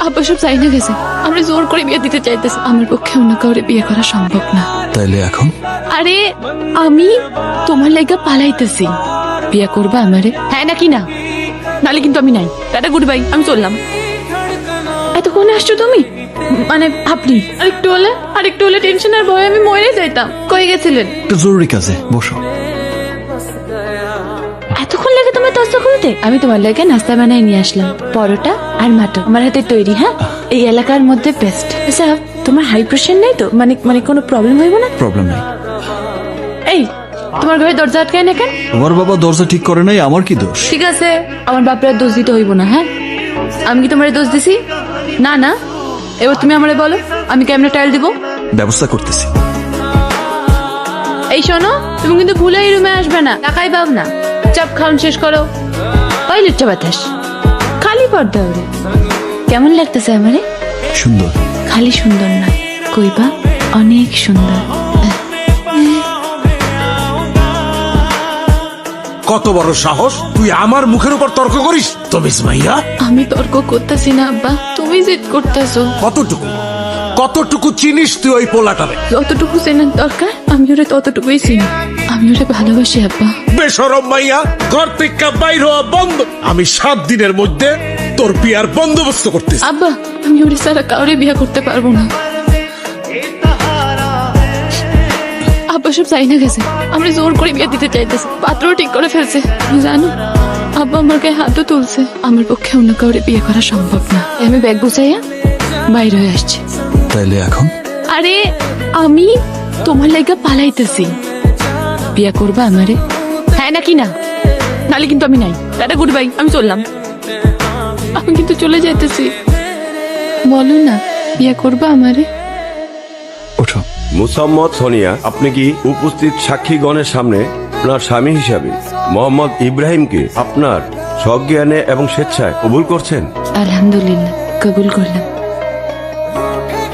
আব্বা সব চাই না গেছে, আমরা জোর করে বিয়ে দিতে চাইতেছি। আমার পক্ষে অন্য কাউরে বিয়ে করা সম্ভব না। তাইলে এখন আরে আমি তোমার লাইগা পালাইতেছি, বিয়ে করবা আমারে? হ্যাঁ নাকি না? নালে কিন্তু আমি নাই। টাটা, গুড বাই, আমি চললাম। এতক্ষণে আসছো তুমি? মানে আপনি আরেকটু হলে টেনশনের ভয়ে আমি মরে যাইতাম। কই গেছিলেন? একটা জরুরি কাজে, বসো। এতক্ষণ লাগে তোমার দস্তা খুলতে? আমি তোমার লাগে নাস্তা বানাই নিয়ে আসলাম, পরোটা আর মাটন, আমার হাতে তৈরি। হ্যাঁ, এই এলাকার মধ্যে বেস্ট। আচ্ছা, তোমার হাই প্রেশার নাই তো? মানে কোনো প্রবলেম হইব না? প্রবলেম নেই। এই তোমার ঘরে দরজা আটকায় না কেন? তোমার বাবা দরজা ঠিক করে নাই, আমার কি দোষ? ঠিক আছে, আমার বাপের দোষ দিতে হইব না। হ্যাঁ, আমি কি তোমার দোষ দিছি? না না, এবার তুমি আমারে বলো আমি কেমনে টাইল দিব? ব্যবস্থা করতেছি। এই শোনো, তুমি কিন্তু ভুলে এই রুমে আসবে না, টাকাই পাব না। চাপ খাওয়ান শেষ করো। ওই লুচ্চা বাতাস, খালি পর্দা ওরে। কেমন লাগতেছে আমারে? সুন্দর। খালি সুন্দর না, কইবা অনেক সুন্দর। কত বড় সাহস, তুই আমার মুখের উপর তর্ক করিস? তবে মাইয়া, আমি তর্ক করতেছি না আব্বা, তুমি জিদ করতেছো। কতটুকু চিনিস তুই ওই পোলাটারে? যতটুকু চেনার দরকার আমি ওরে ততটুকুই চিনি। আমি ওরে ভালোবাসি আব্বা। বেশরম মাইয়া, ঘর থেকে বাইর হওয়া বন্ধ। আমি 7 দিনের মধ্যে তোর বিয়ার বন্দোবস্ত করতেছি। আব্বা, আমি ওরে ছাড়া কাউরে বিয়ে করতে পারবো না। আব্বা সব চাই না গেছে, আমরা জোর করে বিয়ে দিতে চাইতেছি। পাত্রও ঠিক করে ফেলছে, জানো আব্বা আমার গায়ে হাতও তুলছে। আমার পক্ষে অন্য কাউরে বিয়ে করা সম্ভব না। আমি ব্যাগ গুছাইয়া বাইরে হয়ে আসছি। তাইলে এখন আরে আমি তোমার লাইগা পালাইতেছি, বিয়ে করবা আমারে? হ্যাঁ নাকি না? নালে কিন্তু আমি নাই। টাটা, গুড বাই, আমি চললাম। আমি কিন্তু চলে যাইতেছি। বলো না, বিয়ে করবা আমারে? ওঠো। মুসাম্মদ সোনিয়া, আপনি কি উপস্থিত সাক্ষীগণের সামনে আপনার স্বামী হিসাবে মোহাম্মদ ইব্রাহিমকে আপনার সজ্ঞানে এবং স্বেচ্ছায় কবুল করছেন? আলহামদুলিল্লাহ, কবুল করলাম।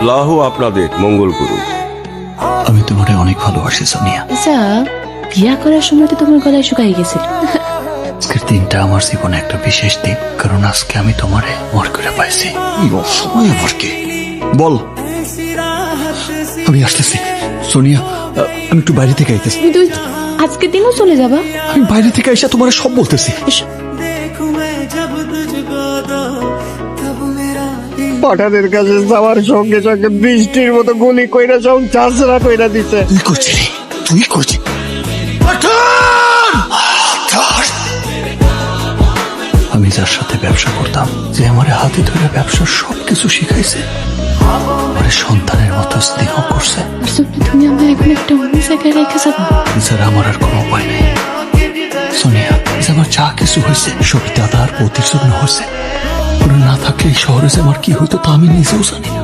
আল্লাহ আপনাদের মঙ্গল করুন। আমি তোমারে অনেক ভালোবাসি সোনিয়া। আচ্ছা, বিয়া করার সময় তো তোমার গলায় শুকাই গেছিল। আজকের দিনটা আমার জীবনে একটা বিশেষ দিন, কারণ আজকে আমি তোমারে মর করে পাইছি। সময় আমার কি বল? আমি আসতেছি সোনিয়া, আমি একটু বাইরে থেকে আইতেছি। তুই আজকের দিনও চলে যাবা? আমি বাইরে থেকে আইসা তোমারে সব বলতেছি। পাঠানের কাছে যাওয়ার সঙ্গে সঙ্গে বৃষ্টির মতো গুলি কইরা সব চাষরা কইরা দিছে। তুই করছিলি। আমি যার সাথে ব্যবসা করতাম, যে আমার হাতে ধরে ব্যবসার সবকিছু শিখাইছে, আমার সন্তানের মতো স্নেহ করছে, তুমি আমার এখন একটা অন্য জায়গায় রেখে যাবা? এছাড়া আমার আর কোনো উপায় নেই সোনিয়া। যে আমার যা কিছু হয়েছে সবই দাদার প্রতির জন্য হয়েছে। ওরা না থাকলে এই শহরে যে আমার কি হইতো তা আমি নিজেও জানি না।